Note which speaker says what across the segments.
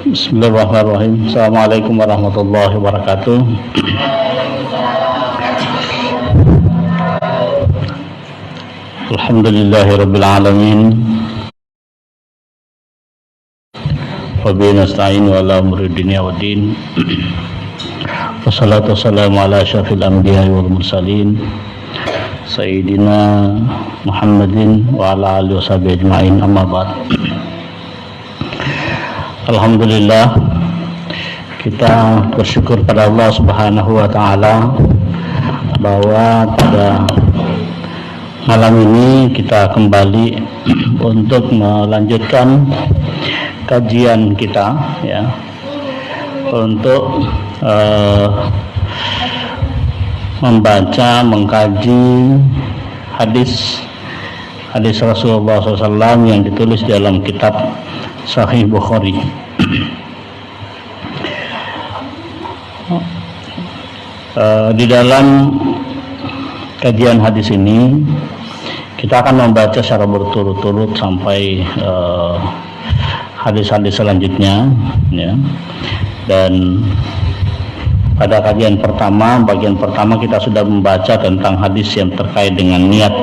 Speaker 1: Bismillahirrahmanirrahim. Assalamualaikum warahmatullahi wabarakatuh. Alhamdulillahirabbil alamin. Wa bihi nasta'in wa ala umuri dunya waddin. Wassalatu wassalamu ala asyrafil anbiya'i wal mursalin Sayyidina Muhammadin wa ala alihi washabihi ajma'in, amma ba'd. Alhamdulillah, kita bersyukur pada Allah Subhanahu wa taala bahwa pada malam ini kita kembali untuk melanjutkan kajian kita, ya, untuk membaca, mengkaji hadis Rasulullah SAW yang ditulis dalam kitab Sahih Bukhari. Di dalam kajian hadis ini kita akan membaca secara berturut-turut sampai hadis-hadis selanjutnya, ya. Dan pada bagian pertama kita sudah membaca tentang hadis yang terkait dengan niat.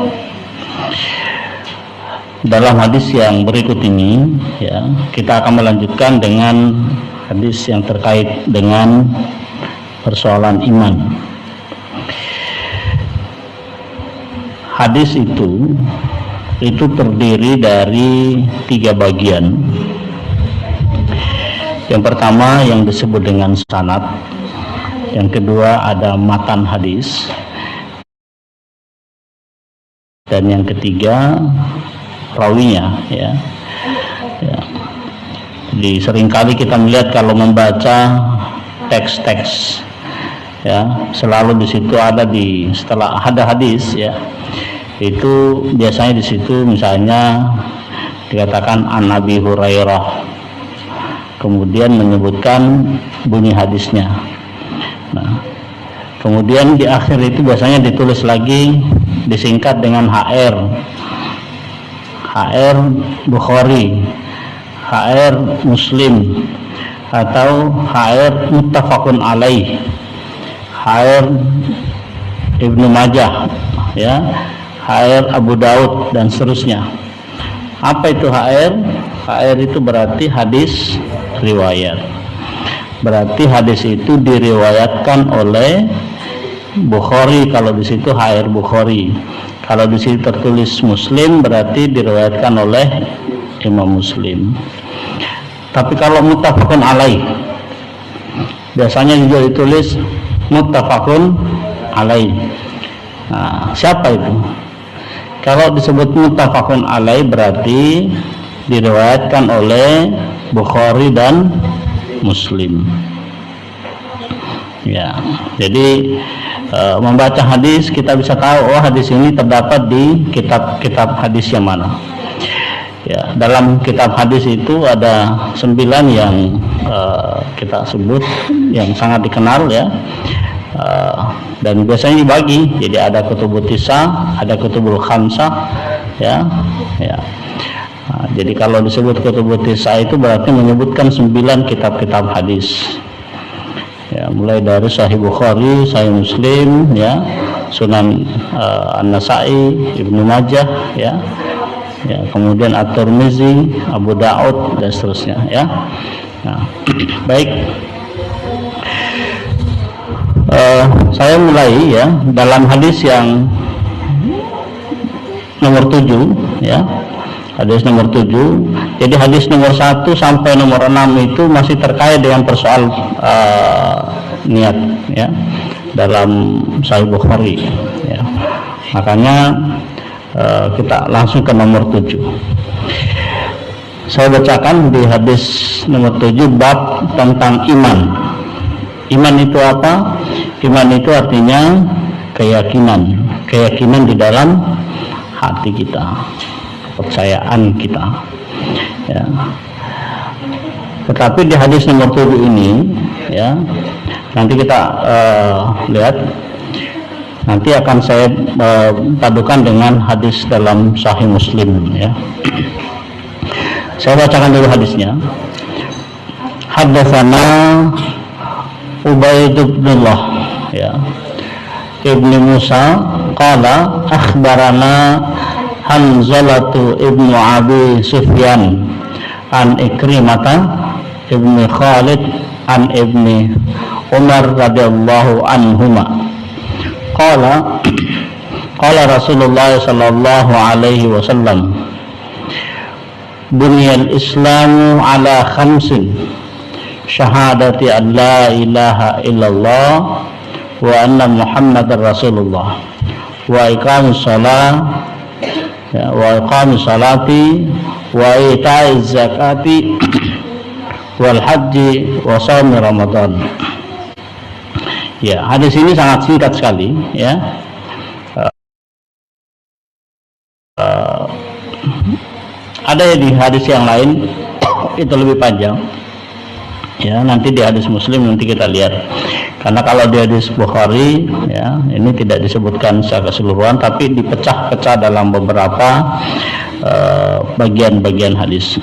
Speaker 1: Dalam hadis yang berikut ini, ya, kita akan melanjutkan dengan hadis yang terkait dengan persoalan iman. Hadis itu terdiri dari 3 bagian. Yang pertama yang disebut dengan sanad, yang kedua ada matan hadis, dan yang ketiga rawinya, ya. Jadi seringkali kita melihat kalau membaca teks-teks, ya, selalu di situ ada setelah ada hadis, ya, itu biasanya di situ misalnya dikatakan an Nabi Hurairah, kemudian menyebutkan bunyi hadisnya. Nah, kemudian di akhir itu biasanya ditulis lagi, disingkat dengan HR Bukhari, HR Muslim, atau HR muttafaqun alaih, HR Ibnu Majah, ya, HR Abu Daud, dan seterusnya. Apa itu HR? HR itu berarti hadis riwayat. Berarti hadis itu diriwayatkan oleh Bukhari, kalau di situ HR Bukhari. Kalau di situ tertulis Muslim berarti diriwayatkan oleh Imam Muslim. Tapi kalau muttafaqun alaih, biasanya juga ditulis muttafaqun alaih. Nah, siapa itu? Kalau disebut muttafaqun alaih berarti diriwayatkan oleh Bukhari dan Muslim. Ya, jadi membaca hadis kita bisa tahu, oh, hadis ini terdapat di kitab hadis yang mana. Ya, dalam kitab hadis itu ada 9 yang kita sebut yang sangat dikenal, ya. Dan biasanya dibagi, jadi ada kutubut tisah, ada kutubul khamsah, ya. Nah, jadi kalau disebut kutubut tisah itu berarti menyebutkan 9 kitab-kitab hadis. Ya, mulai dari Sahih Bukhari, Sahih Muslim, ya, Sunan An-Nasa'i, Ibnu Majah, ya, kemudian At-Tirmizi, Abu Daud, dan seterusnya, ya. Nah, baik. Saya mulai, ya, dalam hadis yang nomor 7, ya. Hadis nomor 7. Jadi hadis nomor 1 sampai nomor 6 itu masih terkait dengan persoal niat, ya, dalam Sahih Bukhari, ya. Makanya kita langsung ke nomor 7. Saya bacakan di hadis nomor 7 bab tentang iman. Iman itu apa? Iman itu artinya keyakinan di dalam hati kita, kepercayaan kita, ya. Tetapi di hadis nomor 7 ini, ya, nanti kita lihat, nanti akan saya padukan dengan hadis dalam Sahih Muslim, ya. Saya bacakan dulu hadisnya. Haddatsana Ubaidullah ya Ibnu Musa qala akhbarana Hanzalatu ibnu Abi Sufyan an Ikrimata ibnu Khalid an ibni Umar radhiyallahu anhuma qala Rasulullah sallallahu alaihi wasallam bunyal islamu ala khamsin syahadati an la ilaha illallah wa anna muhammadar rasulullah wa iqamus salati wa ita'iz zakati wal haji wa shaumi ramadan. Ya, hadis ini sangat singkat sekali ya. Ada di hadis yang lain itu lebih panjang ya, nanti di hadis Muslim nanti kita lihat, karena kalau di hadis Bukhari ya ini tidak disebutkan secara keseluruhan tapi dipecah-pecah dalam beberapa bagian-bagian hadis.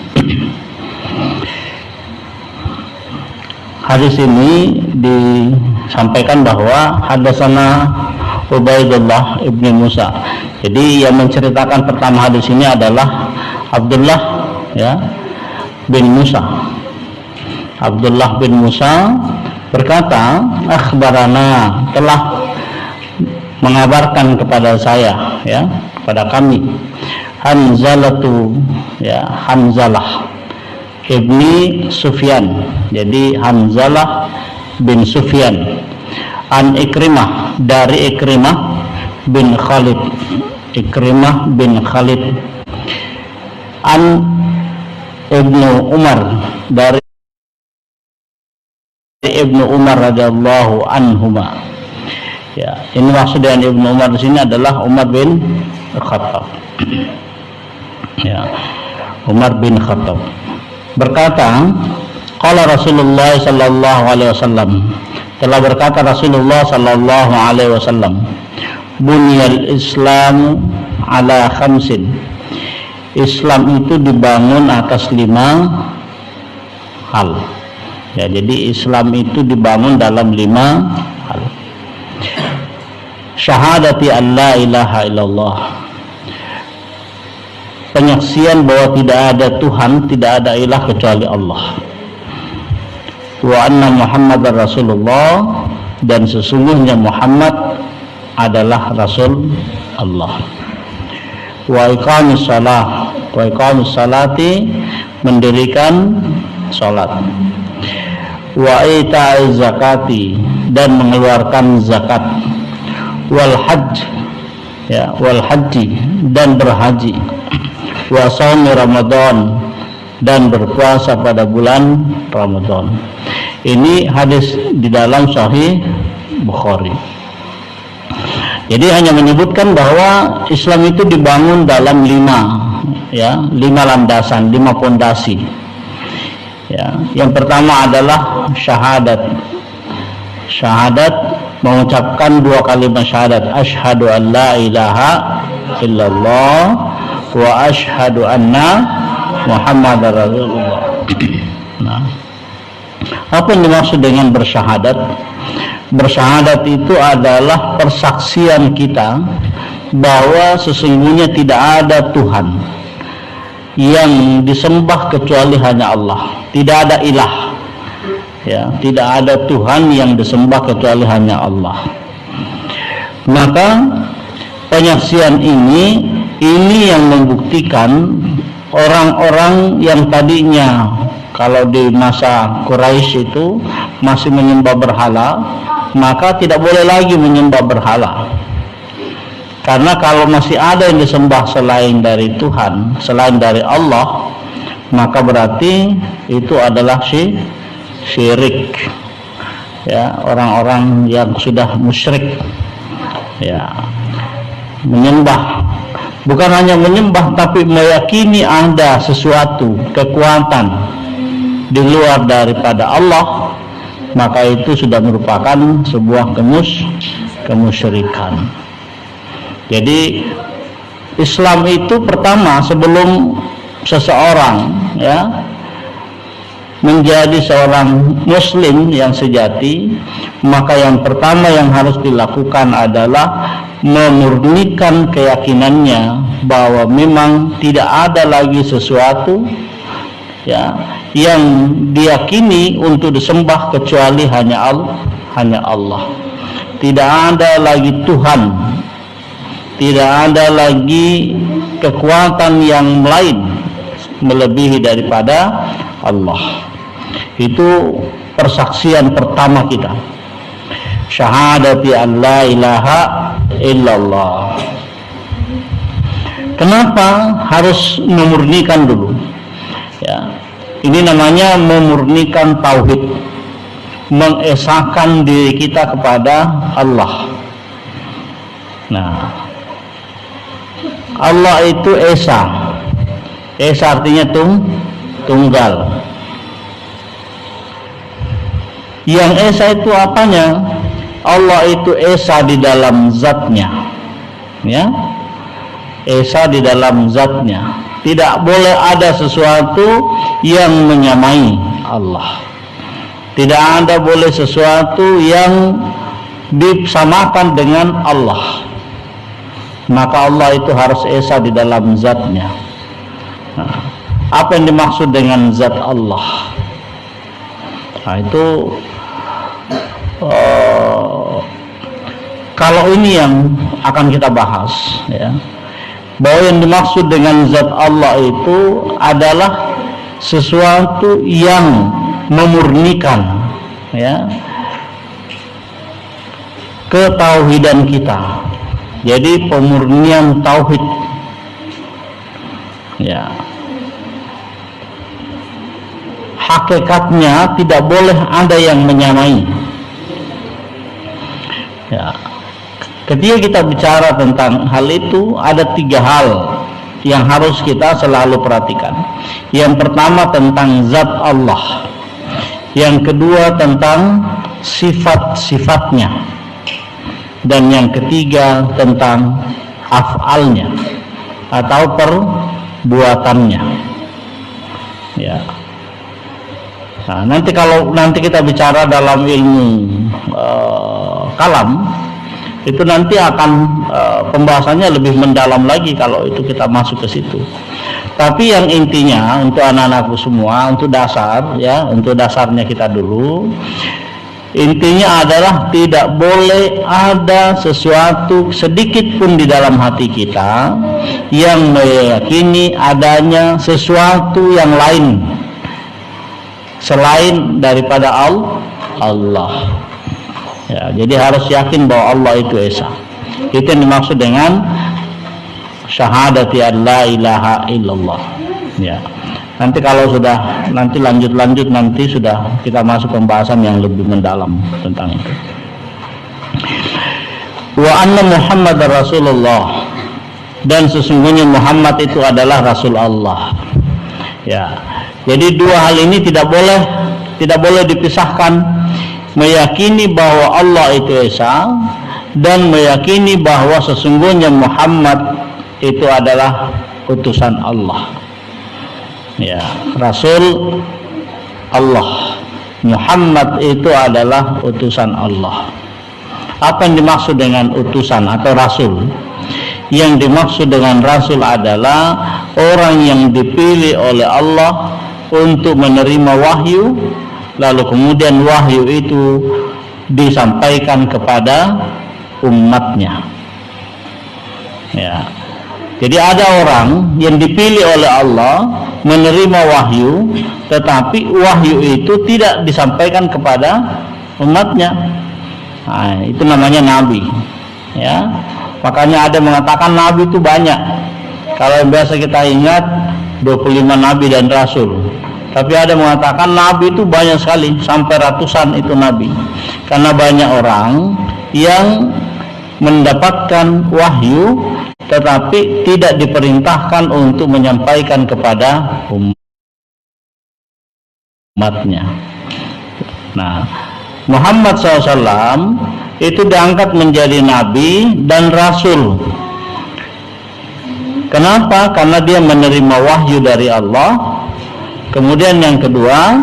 Speaker 1: Hadis ini disampaikan bahwa hadasana Ubaidullah ibni Musa. Jadi yang menceritakan pertama hadis ini adalah Abdullah ya bin Musa. Abdullah bin Musa berkata, akhbarana, telah mengabarkan kepada saya ya, kepada kami, Hanzalatu ya, Hanzalah ibni Sufyan. Jadi Hanzalah bin Sufyan an Ikrimah, dari Ikrimah bin Khalid, Ikrimah bin Khalid an Ibnu Umar, dari Ibnu Umar radhiyallahu anhuma. Ya, ini maksud dengan Ibnu Umar di sini adalah Umar bin Khattab. Ya, Umar bin Khattab berkata, qala Rasulullah sallallahu alaihi wasallam, telah berkata Rasulullah sallallahu alaihi wasallam, bunyal Islam ala khamsin, Islam itu dibangun atas 5 hal. Ya, jadi Islam itu dibangun dalam 5 hal. Syahadati an la ilaha illallah, penyaksian bahwa tidak ada Tuhan, tidak ada ilah kecuali Allah. Wa anna Muhammadar Rasulullah, dan sesungguhnya Muhammad adalah Rasul Allah. Wa iqamis salah, wa iqamis salati, mendirikan salat. Wa ita'iz zakati, dan mengeluarkan zakat. Wal hajj ya, wal haji, dan berhaji. Wa shaumi Ramadan, dan berpuasa pada bulan Ramadan. Ini hadis di dalam Sahih Bukhari. Jadi hanya menyebutkan bahwa Islam itu dibangun dalam 5 landasan, 5 pondasi. Ya, yang pertama adalah syahadat. Syahadat, mengucapkan 2 kalimat syahadat, asyhadu an la ilaha illallah wa asyhadu anna Muhammadar Rasulullah. Nah, apa yang dimaksud dengan bersyahadat? Bersyahadat itu adalah persaksian kita bahwa sesungguhnya tidak ada Tuhan yang disembah kecuali hanya Allah. Tidak ada ilah. Ya, tidak ada Tuhan yang disembah kecuali hanya Allah. Maka penyaksian ini yang membuktikan orang-orang yang tadinya kalau di masa Quraisy itu masih menyembah berhala, maka tidak boleh lagi menyembah berhala. Karena kalau masih ada yang disembah selain dari Tuhan, selain dari Allah, maka berarti itu adalah syirik. Ya, orang-orang yang sudah musyrik. Ya, menyembah, bukan hanya menyembah tapi meyakini ada sesuatu, kekuatan di luar daripada Allah, maka itu sudah merupakan sebuah kemusyrikan. Jadi Islam itu pertama, sebelum seseorang ya menjadi seorang muslim yang sejati, maka yang pertama yang harus dilakukan adalah memurnikan keyakinannya bahwa memang tidak ada lagi sesuatu ya yang diyakini untuk disembah kecuali hanya Allah. Tidak ada lagi Tuhan, tidak ada lagi kekuatan yang lain melebihi daripada Allah. Itu persaksian pertama kita, syahadati an la ilaha illallah. Kenapa harus memurnikan dulu? Ya, ini namanya memurnikan tauhid, mengesahkan diri kita kepada Allah. Nah, Allah itu esa. Esa artinya tunggal. Yang esa itu apanya? Allah itu esa di dalam zatnya, ya, esa di dalam zatnya. Tidak boleh ada sesuatu yang menyamai Allah. Tidak ada boleh sesuatu yang disamakan dengan Allah. Maka Allah itu harus esa di dalam zatnya. Nah, apa yang dimaksud dengan zat Allah? Nah, itu kalau ini yang akan kita bahas, ya, bahwa yang dimaksud dengan zat Allah itu adalah sesuatu yang memurnikan, ya, ketauhidan kita. Jadi pemurnian tauhid, ya, hakikatnya tidak boleh ada yang menyamai. Ya, ketika kita bicara tentang hal itu, ada 3 hal yang harus kita selalu perhatikan. Yang pertama tentang zat Allah, yang kedua tentang sifat-sifatnya, dan yang ketiga tentang af'alnya atau perbuatannya. Ya. Nah, nanti kita bicara dalam ilmu kalam, itu nanti akan pembahasannya lebih mendalam lagi kalau itu kita masuk ke situ. Tapi yang intinya untuk anak-anakku semua, untuk dasar, ya, untuk dasarnya kita dulu, intinya adalah tidak boleh ada sesuatu sedikit pun di dalam hati kita yang meyakini adanya sesuatu yang lain selain daripada Allah. Ya, jadi harus yakin bahwa Allah itu esa. Itu yang dimaksud dengan syahadati an la ilaha illallah. Ya. Nanti kalau sudah lanjut nanti sudah kita masuk pembahasan yang lebih mendalam tentang itu. Wa anna Muhammadar Rasulullah, dan sesungguhnya Muhammad itu adalah Rasul Allah. Ya. Jadi 2 hal ini tidak boleh dipisahkan, meyakini bahwa Allah itu esa dan meyakini bahwa sesungguhnya Muhammad itu adalah utusan Allah. Ya, Rasul Allah. Muhammad itu adalah utusan Allah. Apa yang dimaksud dengan utusan atau rasul? Yang dimaksud dengan rasul adalah orang yang dipilih oleh Allah untuk menerima wahyu, lalu kemudian wahyu itu disampaikan kepada umatnya. Ya. Jadi ada orang yang dipilih oleh Allah menerima wahyu, tetapi wahyu itu tidak disampaikan kepada umatnya. Nah, itu namanya nabi. Ya. Makanya ada mengatakan nabi itu banyak. Kalau yang biasa kita ingat 25 nabi dan rasul. Tapi ada mengatakan nabi itu banyak sekali, sampai ratusan itu nabi. Karena banyak orang yang mendapatkan wahyu tetapi tidak diperintahkan untuk menyampaikan kepada umatnya. Nah, Muhammad SAW itu diangkat menjadi nabi dan rasul. Kenapa? Karena dia menerima wahyu dari Allah. Kemudian yang kedua,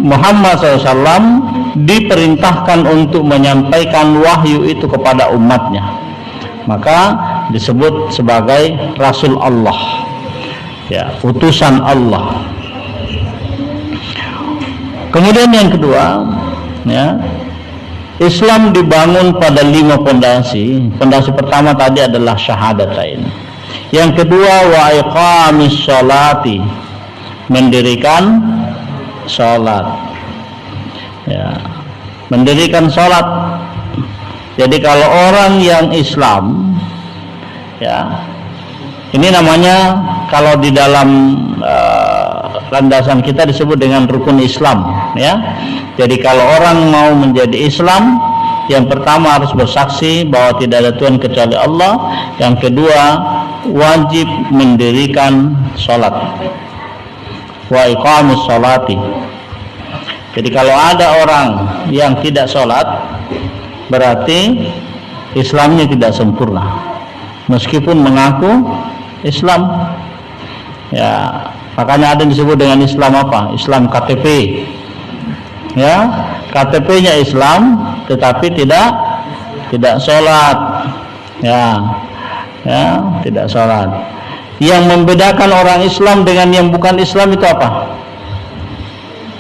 Speaker 1: Muhammad SAW diperintahkan untuk menyampaikan wahyu itu kepada umatnya, maka disebut sebagai Rasul Allah, ya, utusan Allah. Kemudian yang kedua, ya, Islam dibangun pada 5 pondasi. Pondasi pertama tadi adalah syahadatain. Yang kedua, wa iqamis sholati, mendirikan sholat, ya, mendirikan sholat. Jadi kalau orang yang Islam, ya, ini namanya kalau di dalam landasan kita disebut dengan rukun Islam, ya. Jadi kalau orang mau menjadi Islam, yang pertama harus bersaksi bahwa tidak ada Tuhan kecuali Allah. Yang kedua, wajib mendirikan sholat, wa iqamus sholati. Jadi kalau ada orang yang tidak sholat, berarti Islamnya tidak sempurna, meskipun mengaku Islam, ya. Makanya ada yang disebut dengan Islam apa? Islam KTP, ya, KTP-nya Islam tetapi tidak sholat, ya, tidak sholat. Yang membedakan orang Islam dengan yang bukan Islam itu apa?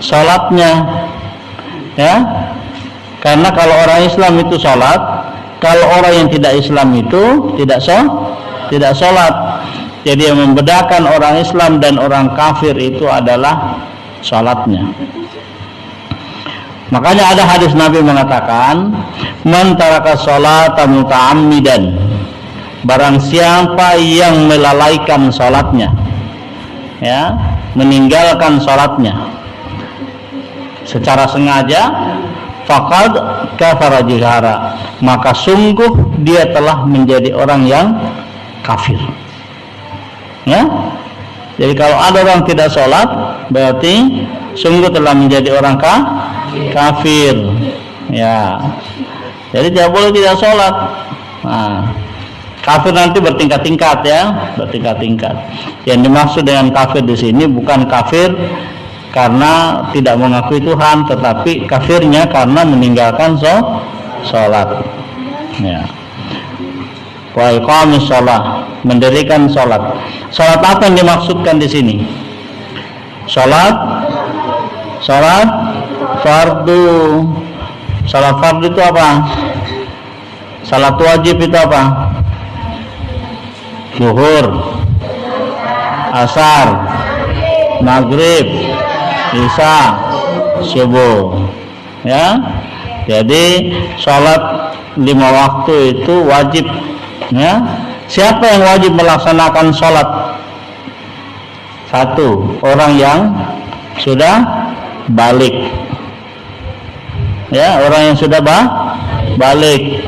Speaker 1: Sholatnya, ya. Karena kalau orang Islam itu sholat, kalau orang yang tidak Islam itu tidak sholat. Jadi yang membedakan orang Islam dan orang kafir itu adalah sholatnya. Makanya ada hadis Nabi mengatakan, man taraka sholata muta'ammidan, barang siapa yang melalaikan sholatnya, ya, meninggalkan sholatnya secara sengaja, faqad kafara jihara, maka sungguh dia telah menjadi orang yang kafir, ya. Jadi kalau ada orang tidak sholat, berarti sungguh telah menjadi orang kafir, ya. Jadi tidak boleh tidak sholat. Nah, kafir nanti bertingkat-tingkat, ya, bertingkat-tingkat. Yang dimaksud dengan kafir di sini bukan kafir karena tidak mengakui Tuhan, tetapi kafirnya karena meninggalkan sholat, ya. Wa iqamis shalah, mendirikan sholat. Sholat apa yang dimaksudkan di sini? Sholat fardu. Sholat fardu itu apa? Sholat wajib itu apa? Zuhur, asar, maghrib, isya, subuh, ya. Jadi sholat 5 waktu itu wajib, ya. Siapa yang wajib melaksanakan sholat? 1, orang yang sudah balik, ya, orang yang sudah balik.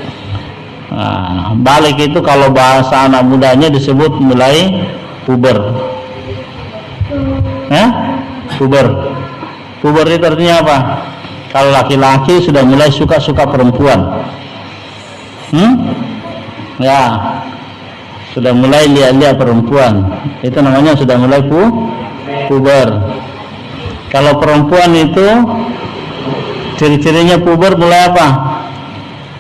Speaker 1: Nah, balik itu kalau bahasa anak mudanya disebut mulai puber, ya, puber itu artinya apa? Kalau laki-laki sudah mulai suka perempuan, ya, sudah mulai lihat-lihat perempuan, itu namanya sudah mulai puber. Kalau perempuan itu ciri-cirinya puber mulai apa?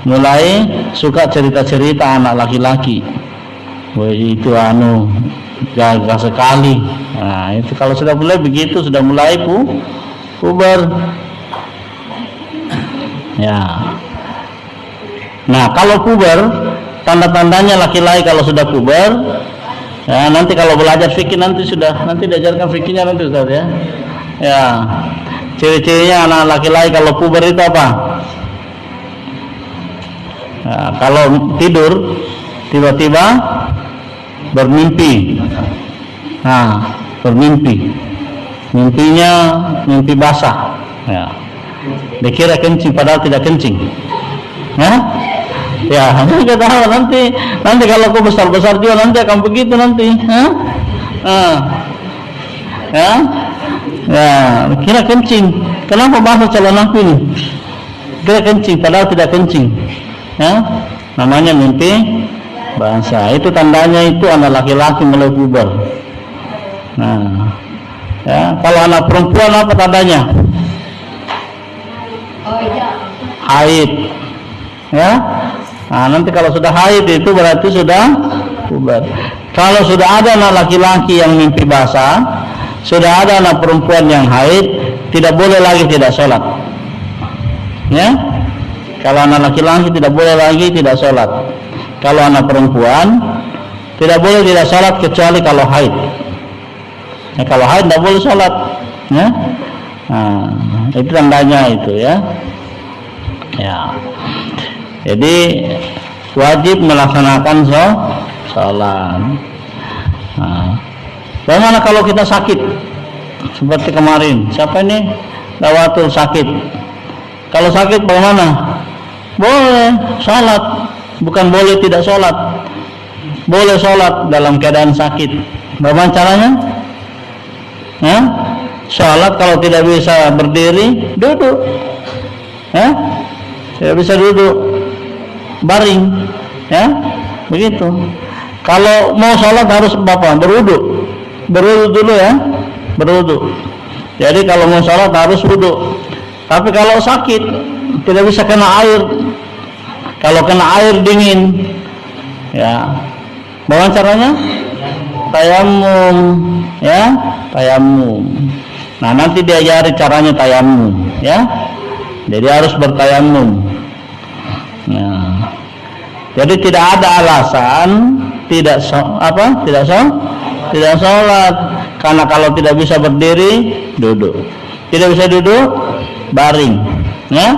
Speaker 1: Mulai suka cerita-cerita anak laki-laki. Wah, itu gagah sekali. Nah, itu kalau sudah mulai begitu, sudah mulai puber. Ya. Nah, kalau puber, tanda-tandanya laki-laki kalau sudah puber, ya, nanti kalau belajar fikih nanti diajarkan fikihnya nanti, Ustaz, ya. Ya. Ciri-cirinya anak laki-laki kalau puber itu apa? Nah, kalau tidur tiba-tiba bermimpi. Nah, mimpinya mimpi basah, ya. Dikira kencing padahal tidak kencing, ya. Ya, nggak tahu nanti kalau kau besar juga nanti akan begitu nanti, ya. Kira kencing, kenapa basah celanaku ini? Kira kencing padahal tidak kencing, ya. Namanya mimpi basah. Itu tandanya itu anak laki-laki mulai puber. Nah, ya, kalau anak perempuan apa tandanya? haid, ya. Nah, nanti kalau sudah haid itu berarti sudah puber. Kalau sudah ada anak laki-laki yang mimpi basah, sudah ada anak perempuan yang haid, tidak boleh lagi tidak sholat, ya. Kalau anak laki-laki tidak boleh lagi tidak sholat. Kalau anak perempuan tidak boleh tidak sholat kecuali kalau haid. Ya, kalau haid tidak boleh sholat, ya. Nah, itu tandanya itu, ya. Ya. Jadi wajib melaksanakan sholat. Nah, bagaimana kalau kita sakit? Seperti kemarin, siapa ini? Dawatul sakit. Kalau sakit bagaimana? Boleh sholat, bukan boleh tidak sholat. Boleh sholat dalam keadaan sakit. Bagaimana caranya? Ya? Sholat kalau tidak bisa berdiri, duduk. Ya? Tidak bisa duduk, baring. Ya, begitu. Kalau mau sholat harus berwudu. Berwudu dulu, ya. Berwudu. Jadi kalau mau sholat harus wudu. Tapi kalau sakit tidak bisa kena air. Kalau kena air dingin, ya, bagaimana caranya? Tayamum, ya, tayamum. Nah, nanti diajari caranya tayamum, ya. Jadi harus bertayamum. Nah, jadi tidak ada alasan tidak sholat. Karena kalau tidak bisa berdiri, duduk. Tidak bisa duduk, baring. Ya,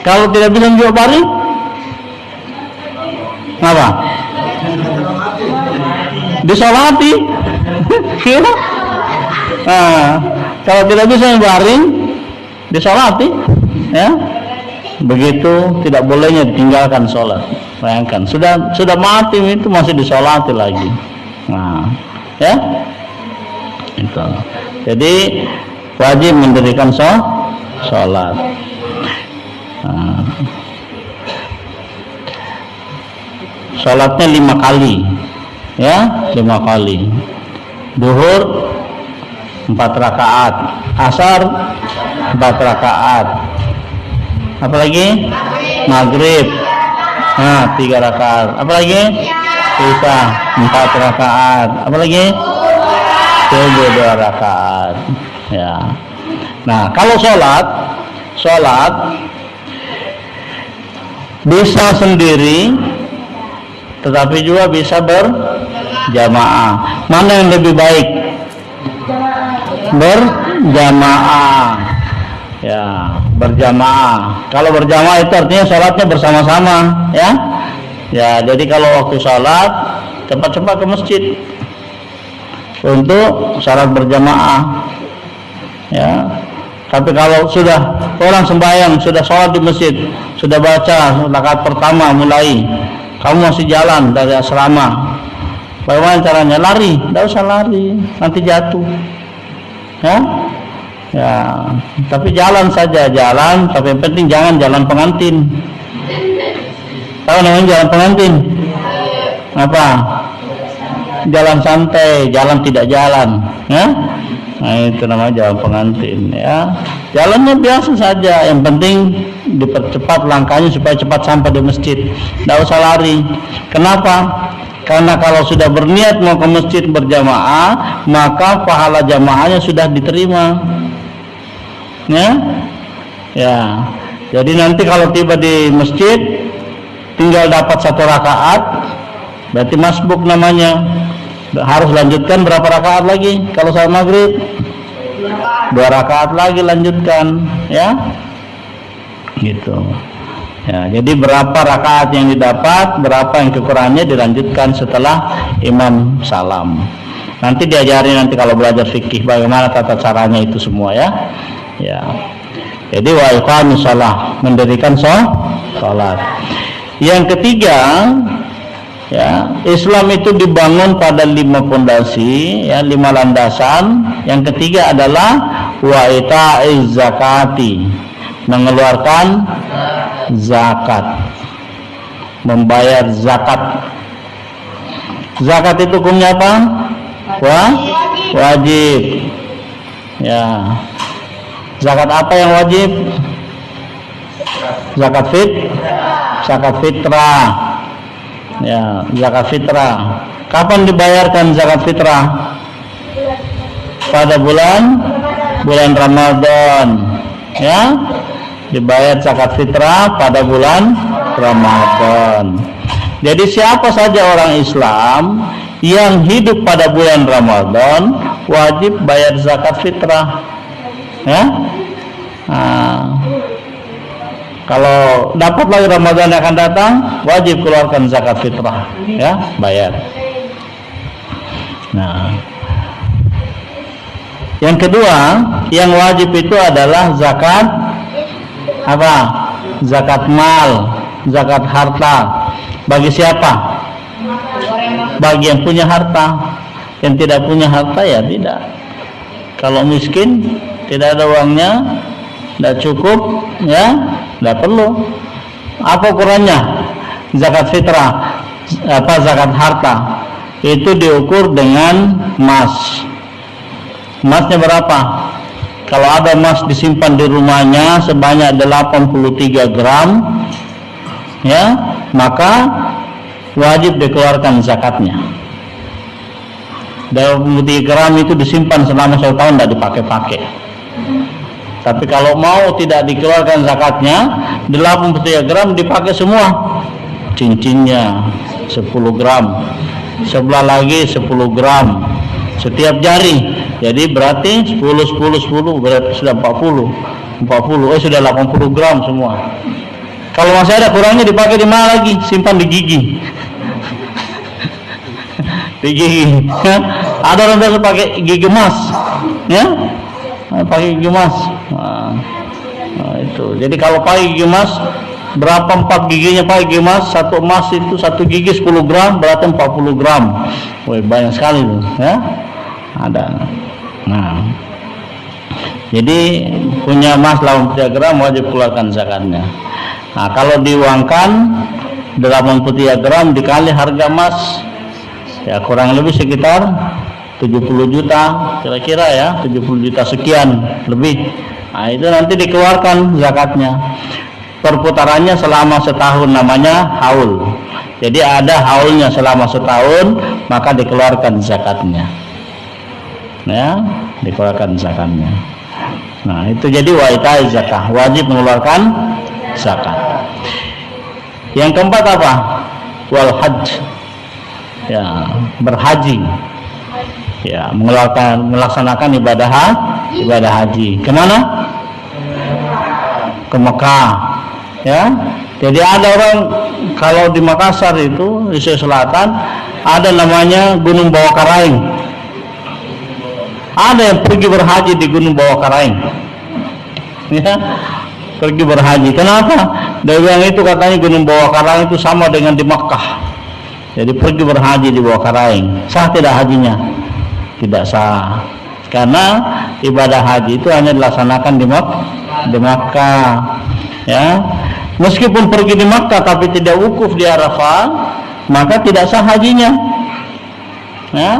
Speaker 1: kalau tidak bisa duduk baring, apa? Disolati. Nah, kalau tidak bisa baring, disolati. Ya, begitu tidak bolehnya ditinggalkan sholat. Bayangkan sudah mati itu masih disolati lagi. Nah, ya, itu. Jadi wajib mendirikan sholat. Nah, sholatnya 5 kali, ya, 5 kali. Duhur 4 rakaat, asar 4 rakaat. Apalagi maghrib, nah 3 rakaat. Apalagi isya 4 rakaat. Apalagi subuh 2 rakaat. Ya. Nah, kalau sholat bisa sendiri, tetapi juga bisa berjamaah. Mana yang lebih baik? Berjamaah. Ya, berjamaah. Kalau berjamaah itu artinya sholatnya bersama-sama, ya. Ya, jadi kalau waktu sholat cepat-cepat ke masjid untuk sholat berjamaah. Ya. Tapi kalau sudah orang sembahyang, sudah sholat di masjid, sudah baca rakaat pertama mulai, kamu masih jalan dari asrama, bagaimana caranya? Lari? Tidak usah lari, nanti jatuh. Ya. Ya, tapi jalan saja, jalan, tapi yang penting jangan jalan pengantin. Tahu namanya jalan pengantin? Apa? Jalan santai, jalan tidak jalan, ya? Nah, itu namanya jalan pengantin, ya. Jalannya biasa saja, yang penting dipercepat langkahnya supaya cepat sampai di masjid. Tidak usah lari. Kenapa? Karena kalau sudah berniat mau ke masjid berjamaah, maka pahala jamaahnya sudah diterima. Ya. Jadi nanti kalau tiba di masjid tinggal dapat 1 rakaat, berarti masbuk namanya. Harus lanjutkan berapa rakaat lagi? Kalau salat maghrib 2 rakaat lagi lanjutkan, ya. Gitu. Ya, jadi berapa rakaat yang didapat, berapa yang kekurangannya dilanjutkan setelah imam salam. Nanti diajari nanti kalau belajar fikih bagaimana tata caranya itu semua, ya. Ya. Jadi wa iqamis shalah, mendirikan salat. Yang ketiga, ya, Islam itu dibangun pada 5 pondasi, ya, 5 landasan. Yang ketiga adalah wa ita'iz zakati, mengeluarkan zakat, membayar zakat. Zakat itu hukumnya apa? Wajib. Ya. Zakat apa yang wajib? Zakat fitrah. Ya, zakat fitrah. Kapan dibayarkan zakat fitrah? Pada bulan Ramadan. Ya, dibayar zakat fitrah pada bulan Ramadan. Jadi siapa saja orang Islam yang hidup pada bulan Ramadan wajib bayar zakat fitrah. Ya. Nah, kalau dapat lagi Ramadan yang akan datang, wajib keluarkan zakat fitrah, ya, bayar. Nah, yang kedua, yang wajib itu adalah zakat apa? Zakat mal, zakat harta. Bagi siapa? Bagi yang punya harta. Yang tidak punya harta ya tidak. Kalau miskin, tidak ada uangnya, tidak cukup, ya, tidak perlu. Apa ukurannya? Zakat fitrah, zakat harta itu diukur dengan emas. Emasnya berapa? Kalau ada emas disimpan di rumahnya sebanyak 83 gram, ya, maka wajib dikeluarkan zakatnya. 23 gram itu disimpan selama 1 tahun, tidak dipakai-pakai. Tapi kalau mau tidak dikeluarkan zakatnya, 83 gram dipakai semua. Cincinnya 10 gram, sebelah lagi 10 gram, setiap jari. Jadi berarti 10 berarti sudah 40, sudah 80 gram semua. Kalau masih ada kurangnya dipakai di mana lagi? Simpan di gigi. Di gigi. Ada orang yang pakai gigi emas, ya, pakai gigi emas. Nah, itu. Jadi kalau pakai gigi emas, berapa 4 giginya pakai gigi emas? Satu emas itu 1 gigi 10 gram, berarti 40 gram. Wih, banyak sekali tuh, ya. Ada. Nah, jadi punya emas 83 gram wajib keluarkan zakatnya. Nah, kalau diuangkan 83 gram dikali harga emas, ya kurang lebih sekitar 70 juta kira-kira, ya, 70 juta sekian lebih. Nah, itu nanti dikeluarkan zakatnya. Perputarannya selama setahun, namanya haul. Jadi ada haulnya selama setahun, maka dikeluarkan zakatnya. Ya, dikeluarkan zakatnya. Nah, itu jadi waitai zakah, wajib mengeluarkan zakat. Yang keempat apa? Wal hajj. Ya, berhaji. Ya, melaksanakan ibadah haji. Kemana? Ke Mekah. Ya. Jadi ada orang kalau di Makassar itu di Sulawesi Selatan ada namanya Gunung Bawah Karaing. Ada yang pergi berhaji di Gunung Bawah Karaing. Ya, pergi berhaji. Kenapa? Dia bilang itu katanya Gunung Bawah Karaing itu sama dengan di Makkah. Jadi pergi berhaji di Bawah Karaing. Sah tidak hajinya? Tidak sah. Karena ibadah haji itu hanya dilaksanakan di Makkah. Ya. Meskipun pergi di Makkah tapi tidak wukuf di Arafah, maka tidak sah hajinya. Ya.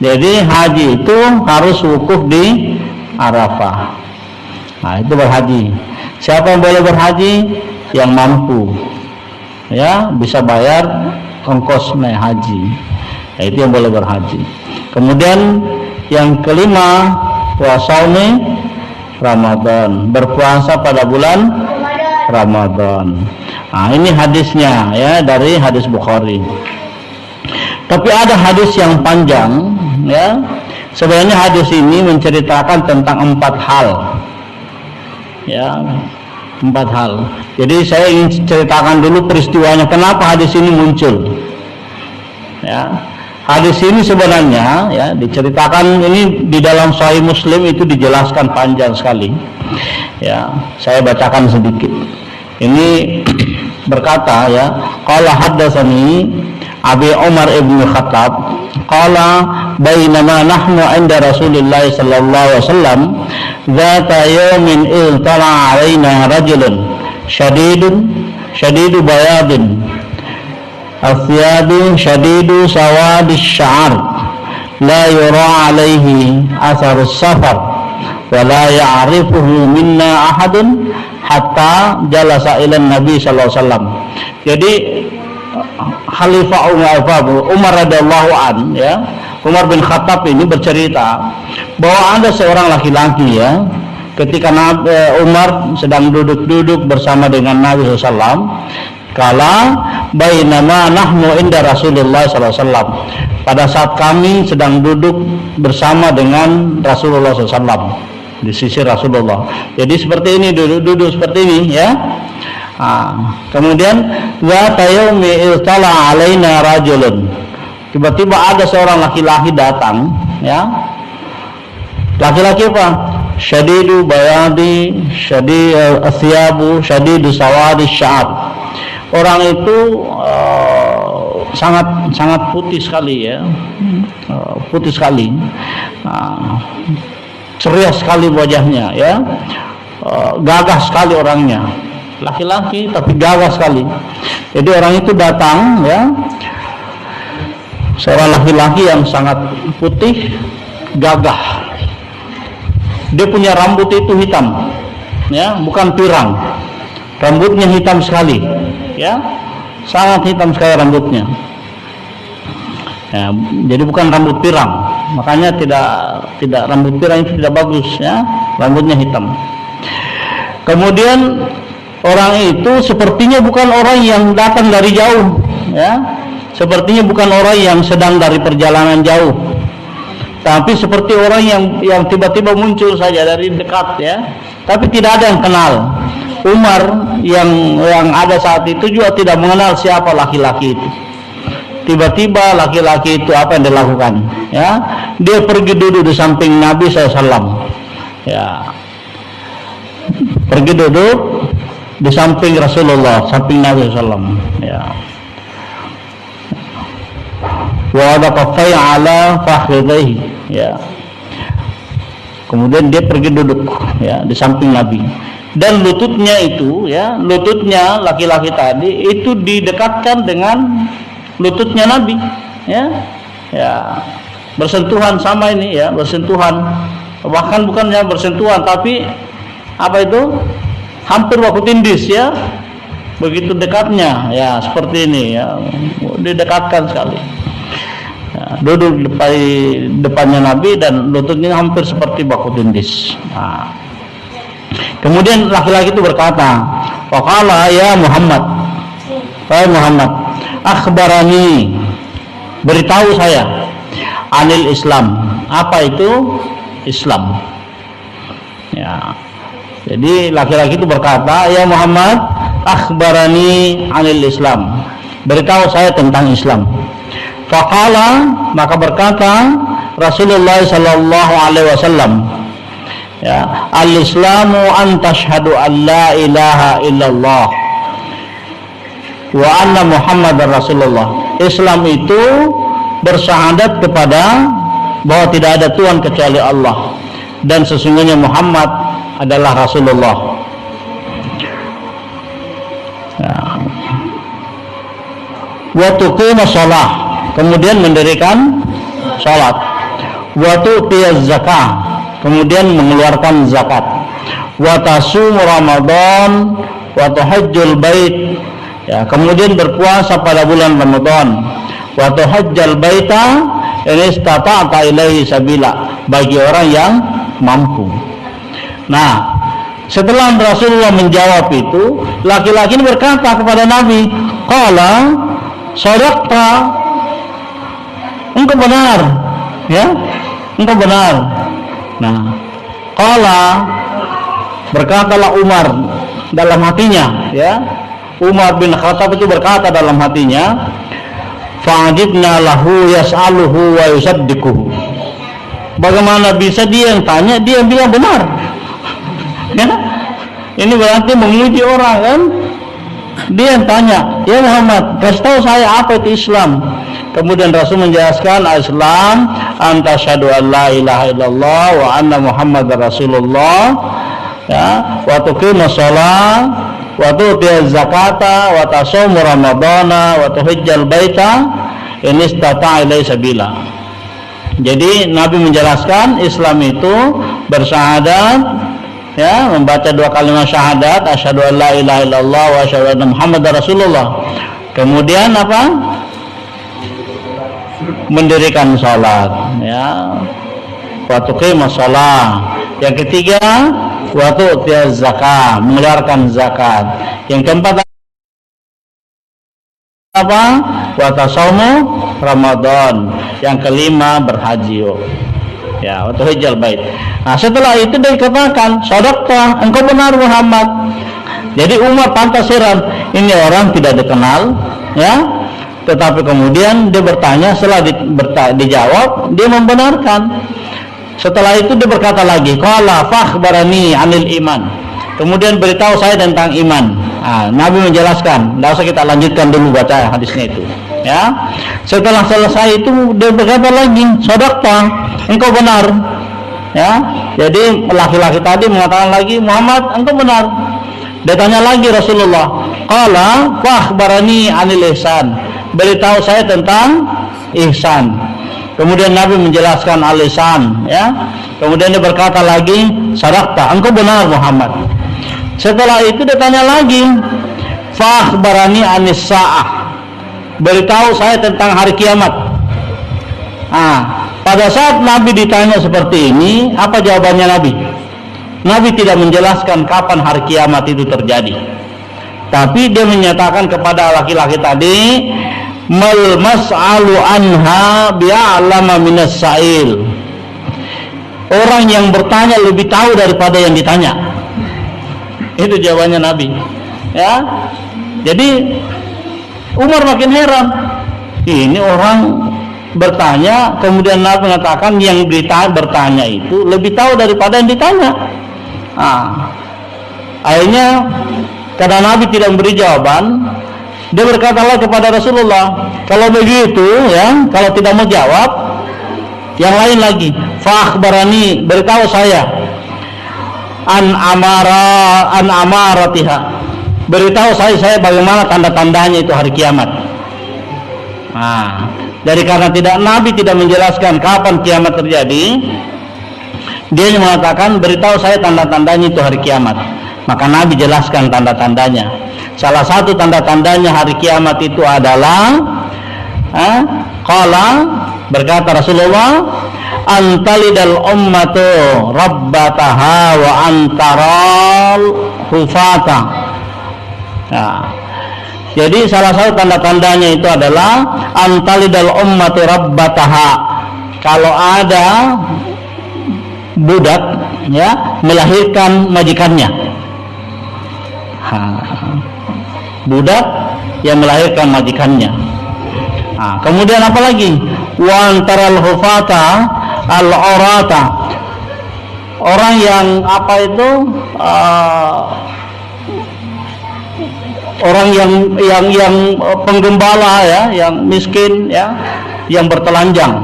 Speaker 1: Jadi haji itu harus wukuf di Arafah. Nah, itu berhaji. Siapa yang boleh berhaji? Yang mampu, ya, bisa bayar ongkos naik haji. Nah, itu yang boleh berhaji. Kemudian yang kelima, puasa Ramadan, berpuasa pada bulan Ramadan. Nah, ini hadisnya, ya, dari hadis Bukhari. Tapi ada hadis yang panjang, ya. Sebenarnya hadis ini menceritakan tentang 4 hal. Ya, 4 hal. Jadi saya ingin ceritakan dulu peristiwanya, kenapa hadis ini muncul. Ya. Hadis ini sebenarnya, ya, diceritakan ini di dalam Sahih Muslim itu dijelaskan panjang sekali. Ya, saya bacakan sedikit. Ini berkata, ya, qala haddatsani Abi Umar ibn Khattab qala bainama nahnu 'inda Rasulillah sallallahu alaihi wasallam dzata yawmin iltala 'alaina rajulun shadidu bayadin athyabi shadidu sawadis sya'ar la yura 'alaihi atharus safar wa la ya'rifuhu minna ahadun hatta jalasa ila Nabi sallallahu alaihi wasallam. Jadi Khalifah Umar radhiyallahu an, ya, Umar bin Khattab ini bercerita bahwa ada seorang laki-laki, ya, ketika Umar sedang duduk-duduk bersama dengan Nabi SAW, kala bainama nahnu inda Rasulullah SAW, pada saat kami sedang duduk bersama dengan Rasulullah SAW, di sisi Rasulullah. Jadi seperti ini, duduk seperti ini, ya. Kemudian zata yaumi iltala alaina rajulun, tiba-tiba ada seorang laki-laki datang, ya. Laki-laki apa? Syadidu bayadi, syadid asyabu, syadidu sawadi sya'ab. Orang itu sangat putih sekali, ya. Putih sekali. Ceria sekali wajahnya, ya. Gagah sekali orangnya. Laki-laki tapi gagah sekali. Jadi orang itu datang, ya, seorang laki-laki yang sangat putih, gagah. Dia punya rambut itu hitam, ya, bukan pirang. Rambutnya hitam sekali, ya, sangat hitam sekali rambutnya. Ya, jadi bukan rambut pirang. Makanya tidak rambut pirang itu tidak bagus, ya. Rambutnya hitam. Kemudian orang itu sepertinya bukan orang yang datang dari jauh, ya. Sepertinya bukan orang yang sedang dari perjalanan jauh, tapi seperti orang yang tiba-tiba muncul saja dari dekat, ya. Tapi tidak ada yang kenal. Umar yang ada saat itu juga tidak mengenal siapa laki-laki itu. Tiba-tiba laki-laki itu apa yang dilakukan, ya? Dia pergi duduk di samping Nabi SAW, ya. Pergi duduk di samping Rasulullah, samping Nabi SAW, ya. Wa waqafa ala fakhidhihi, ya. Kemudian dia pergi duduk, ya, di samping Nabi. Dan lututnya itu, ya, lututnya laki-laki tadi itu didekatkan dengan lututnya Nabi, ya. Ya, bersentuhan sama ini, ya, bersentuhan. Bahkan bukannya bersentuhan, tapi apa itu? Hampir baku tindis, ya. Begitu dekatnya, ya, seperti ini, ya. Didekatkan sekali. Ya, duduk depannya Nabi dan lututnya hampir seperti baku tindis. Nah. Kemudian laki-laki itu berkata, waqala ya Muhammad, wahai Muhammad, akhbarani, beritahu saya, anil Islam. Apa itu Islam? Ya. Jadi laki-laki itu berkata, ya Muhammad, akhbarani anil Islam, beritahu saya tentang Islam. Faqala, maka berkata Rasulullah sallallahu alaihi wasallam, ya, al-Islamu an tashhadu an la ilaha illallah wa anna Muhammadar Rasulullah. Islam itu bersyahadat kepada bahwa tidak ada Tuhan kecuali Allah dan sesungguhnya Muhammad adalah Rasulullah. Ya. Wa tuqima shalah, kemudian mendirikan salat. Wa tu'tiyaz zakah, kemudian mengeluarkan zakat. Wa tasum Ramadan wa tahajjul bait, ya, kemudian berpuasa pada bulan Ramadan. Wa tahajjal baita in istata'ta ilaihi sabila, bagi orang yang mampu. Nah, setelah Rasulullah menjawab itu, laki-laki ini berkata kepada Nabi, qala shadaqta, engkau benar, ya, engkau benar. Nah, qala, berkatalah Umar dalam hatinya, ya, Umar bin Khattab itu berkata dalam hatinya, fa'ajibna lahu yas'aluhu wa yusaddiquhu. Bagaimana bisa dia yang tanya, dia bilang benar, ya? Ini berarti menguji orang, kan? Dia yang tanya, ya Muhammad, kasih tahu saya apa itu Islam. Kemudian Rasul menjelaskan, Islam anta syahadu an la ilaha illallah wa anna Muhammadar Rasulullah, ya, wa tuqimus shalah wa tu'tiyaz zakata wa tasum ramadana wa tuhajjal baita in istata'a ilaihi sabila. Jadi Nabi menjelaskan Islam itu bersyahadat, ya, membaca 2 kalimat syahadat, asyhadu an la ilaha illallah wa asyhadu anna muhammadar rasulullah. Kemudian apa? Mendirikan salat, ya. Wa tuqimus shalah. Yang ketiga, wa tu'tiyaz zakah, mengeluarkan zakat. Yang keempat apa? Wa tasawmu Ramadan. Yang kelima, berhaji. Ya, waktu hijjal bait. Nah, setelah itu dikatakan, "Shadaqta, engkau benar Muhammad." Jadi Umar pantas heran, ini orang tidak dikenal, ya. Tetapi kemudian dia bertanya, setelah dijawab, dia membenarkan. Setelah itu dia berkata lagi, "Qala fakhbarani 'anil iman." Kemudian beritahu saya tentang iman. Nah, Nabi menjelaskan, tidak usah kita lanjutkan dulu baca hadisnya itu. Ya, setelah selesai itu dia berkata lagi, "Shadaqta, engkau benar." Ya, jadi laki-laki tadi mengatakan lagi, "Muhammad, engkau benar." Dia tanya lagi Rasulullah, "Qala fakhbarani 'anil ihsan." Beritahu saya tentang ihsan. Kemudian Nabi menjelaskan al-ihsan, ya. Kemudian dia berkata lagi, "Shadaqta, engkau benar Muhammad." Setelah itu dia tanya lagi, "Fakhbarani 'anis sa'ah." Beritahu saya tentang hari kiamat. Pada saat Nabi ditanya seperti ini, apa jawabannya Nabi? Nabi tidak menjelaskan kapan hari kiamat itu terjadi, tapi dia menyatakan kepada laki-laki tadi, "Mal mas'alu anha bi'alama minas sa'il." Orang yang bertanya lebih tahu daripada yang ditanya. Itu jawabannya Nabi. Ya, jadi Umar makin heran. Ini orang bertanya, kemudian Nabi mengatakan yang bertanya itu lebih tahu daripada yang ditanya. Akhirnya karena Nabi tidak memberi jawaban, dia berkatalah kepada Rasulullah, "Kalau begitu, ya, kalau tidak mau jawab, yang lain lagi. Fakhbarani, beritahu saya an amaratiha. Beritahu saya bagaimana tanda-tandanya itu hari kiamat." Dari karena Nabi tidak menjelaskan kapan kiamat terjadi, dia mengatakan, "Beritahu saya tanda-tandanya itu hari kiamat." Maka Nabi jelaskan tanda-tandanya. Salah satu tanda-tandanya hari kiamat itu adalah, qala, berkata Rasulullah, "Antalidal ummatu rabbataha wa antaral hufata." Jadi salah satu tanda-tandanya itu adalah antalidal ummatu rabbataha. Kalau ada budak, ya, melahirkan majikannya. Budak yang melahirkan majikannya. Kemudian apa lagi? Wa antaral hufata al-urata. Orang yang apa itu? Orang yang penggembala, ya, yang miskin, ya, yang bertelanjang.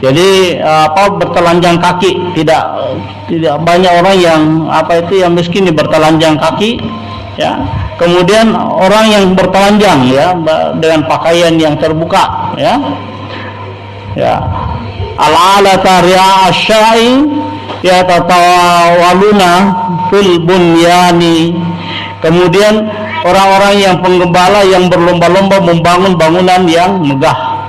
Speaker 1: Jadi bertelanjang kaki, tidak banyak orang yang yang miskin bertelanjang kaki, ya. Kemudian orang yang bertelanjang, ya, dengan pakaian yang terbuka, ya. Ya. Al-alata ri'asyai yatatawaluna fil bunyani. Kemudian orang-orang yang penggembala yang berlomba-lomba membangun bangunan yang megah.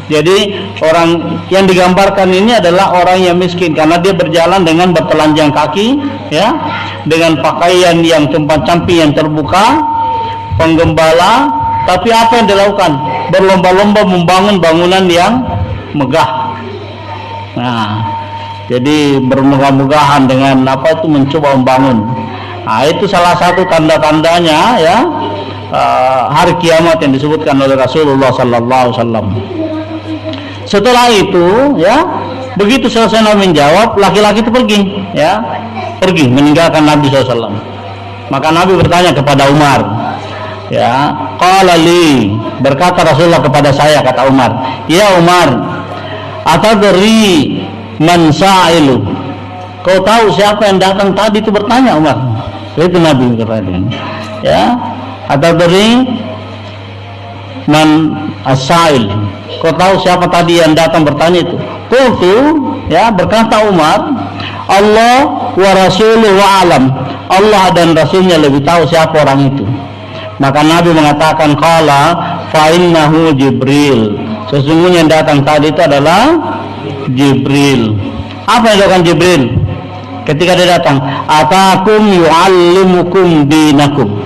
Speaker 1: Jadi orang yang digambarkan ini adalah orang yang miskin karena dia berjalan dengan bertelanjang kaki, ya, dengan pakaian yang compang-camping yang terbuka, penggembala. Tapi apa yang dilakukan? Berlomba-lomba membangun bangunan yang megah. Jadi bermegah-megahan dengan mencoba membangun. Itu salah satu tanda-tandanya, ya, hari kiamat yang disebutkan oleh Rasulullah sallallahu alaihi wasallam. Setelah itu, ya, begitu selesai Nabi menjawab, laki-laki itu pergi, ya, meninggalkan Nabi SAW. Maka Nabi bertanya kepada Umar, ya, qala li, berkata Rasulullah kepada saya, kata Umar, "Ya Umar, atadri man sa'ilu?" Kau tahu siapa yang datang tadi itu bertanya, Umar? Itu Nabi bertanya, ya, atadri man as-sa'il? Kau tahu siapa tadi yang datang bertanya itu? Qultu, ya, berkata Umar, Allah wa rasuluhu alam, Allah dan Rasulnya lebih tahu siapa orang itu. Maka Nabi mengatakan, qala fa innahu Jibril, sesungguhnya yang datang tadi itu adalah Jibril. Apa yang dilakukan Jibril ketika dia datang? Atakum yu'allimukum dinakum,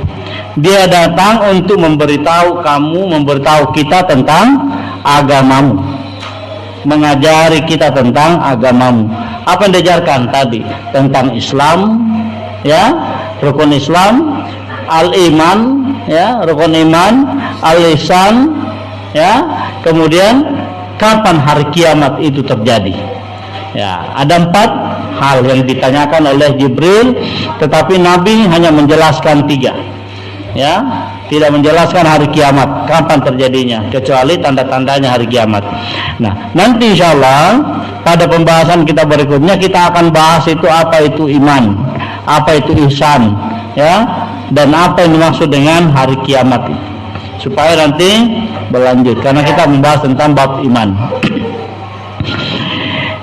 Speaker 1: dia datang untuk memberitahu kita tentang agamamu, mengajari kita tentang agamamu. Apa yang diajarkan tadi? Tentang Islam, ya, rukun Islam, al-iman, ya, rukun iman, al-lisan, ya, kemudian kapan hari kiamat itu terjadi. Ya, ada 4 hal yang ditanyakan oleh Jibril, tetapi Nabi hanya menjelaskan 3. Ya, tidak menjelaskan hari kiamat kapan terjadinya, kecuali tanda-tandanya hari kiamat. Nah, nanti insyaallah pada pembahasan kita berikutnya kita akan bahas itu, apa itu iman, apa itu ihsan, ya, dan apa yang dimaksud dengan hari kiamat itu, supaya nanti berlanjut karena kita membahas tentang bab iman.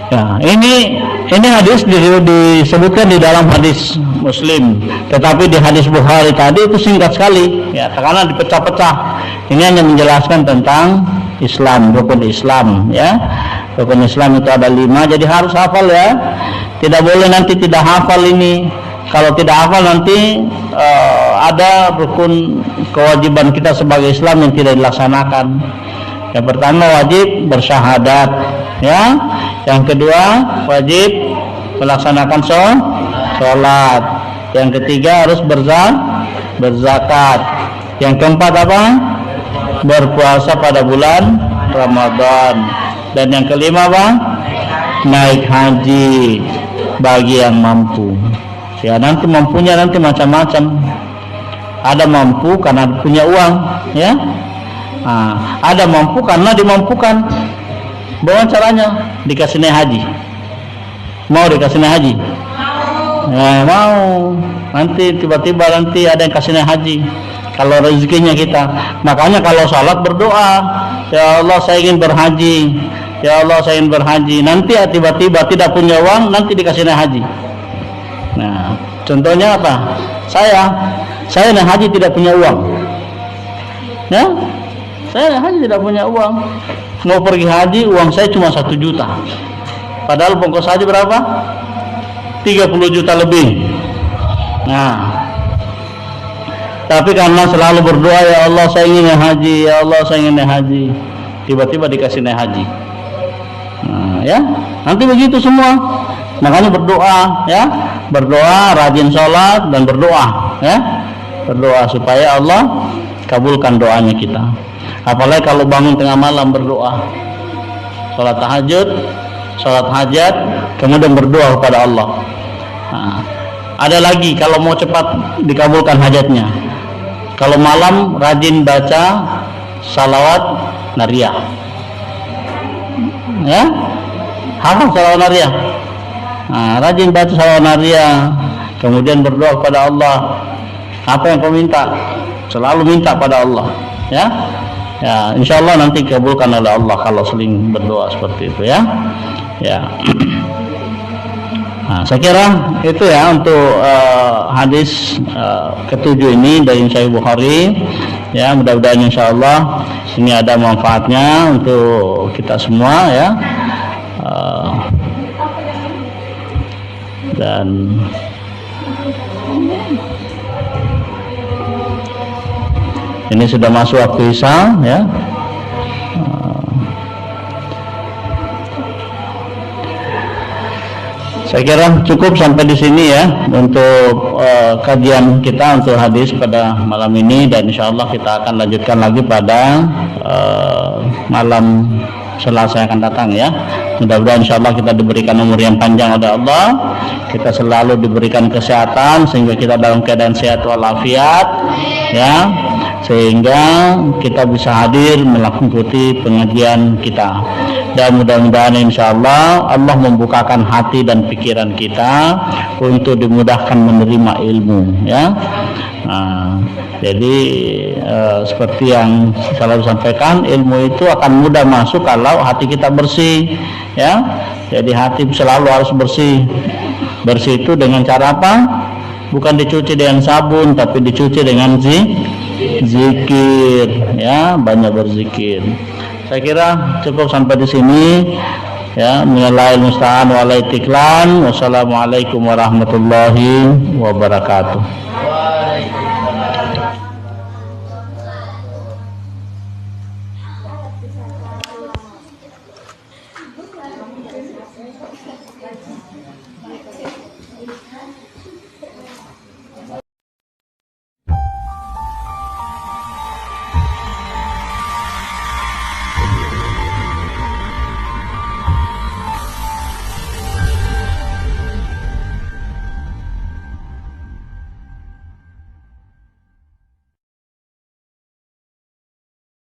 Speaker 1: Ya, ini hadis disebutkan di dalam hadis Muslim, tetapi di hadis Bukhari tadi itu singkat sekali, ya, karena dipecah-pecah. Ini hanya menjelaskan tentang Islam, rukun Islam, ya. Rukun Islam itu ada 5, jadi harus hafal, ya. Tidak boleh nanti tidak hafal ini. Kalau tidak hafal nanti ada rukun kewajiban kita sebagai Islam yang tidak dilaksanakan. Yang pertama wajib bersyahadat, ya. Yang kedua wajib melaksanakan sholat. Yang ketiga harus berzakat. Yang keempat apa? Berpuasa pada bulan Ramadan. Dan yang kelima apa? Naik haji bagi yang mampu. Ya, nanti mampunya nanti macam-macam. Ada mampu karena punya uang, ya. Nah, ada mampu karena dimampukan. Bagaimana caranya? Dikasih naik haji. Mau dikasih naik haji? Ya, mau. Nanti tiba-tiba nanti ada yang kasih naik haji. Kalau rezekinya kita. Makanya kalau salat berdoa, ya Allah saya ingin berhaji. Ya Allah saya ingin berhaji. Nanti tiba-tiba tidak punya uang, nanti dikasih naik haji. Nah, contohnya apa? Saya naik haji tidak punya uang. Ya? Saya naik haji tidak punya uang. Mau pergi haji, uang saya cuma 1 juta. Padahal ongkos haji berapa? 30 juta lebih. Nah, tapi karena selalu berdoa, ya Allah saya ingin naik haji, ya Allah saya ingin naik haji, tiba-tiba dikasih naik haji. Nah, ya, nanti begitu semua. Makanya berdoa, ya, berdoa, rajin sholat dan berdoa, ya, berdoa supaya Allah kabulkan doanya kita. Apalagi kalau bangun tengah malam berdoa, sholat tahajud, sholat hajat, kemudian berdoa kepada Allah. Nah, ada lagi kalau mau cepat dikabulkan hajatnya, kalau malam rajin baca salawat nariyah, ya, hafal salawat nariyah. Nah, rajin baca salawat nariyah, kemudian berdoa kepada Allah. Apa yang kau minta, selalu minta pada Allah, ya. Ya, insya Allah nanti kabulkan oleh Allah kalau sering berdoa seperti itu, ya. Ya. Nah, saya kira itu ya untuk hadis ke-7 ini dari Sahih Bukhari. Ya, mudah-mudahan insya Allah ini ada manfaatnya untuk kita semua, ya. Dan ini sudah masuk waktu Isya, ya. Saya kira cukup sampai di sini ya untuk kajian kita untuk hadis pada malam ini, dan insya Allah kita akan lanjutkan lagi pada malam Selasa yang akan datang, ya. Mudah-mudahan insya Allah kita diberikan umur yang panjang oleh Allah, kita selalu diberikan kesehatan sehingga kita dalam keadaan sehat walafiat, ya, sehingga kita bisa hadir mengikuti pengajian kita. Dan mudah-mudahan insya Allah Allah membukakan hati dan pikiran kita untuk dimudahkan menerima ilmu, ya. Nah, jadi seperti yang selalu sampaikan, ilmu itu akan mudah masuk kalau hati kita bersih, ya. Jadi hati selalu harus bersih. Bersih itu dengan cara apa? Bukan dicuci dengan sabun, tapi dicuci dengan zikir, ya, banyak berzikir. Saya kira cukup sampai di sini. Ya, minallahil musta'an wal itiklan. Wassalamualaikum warahmatullahi wabarakatuh.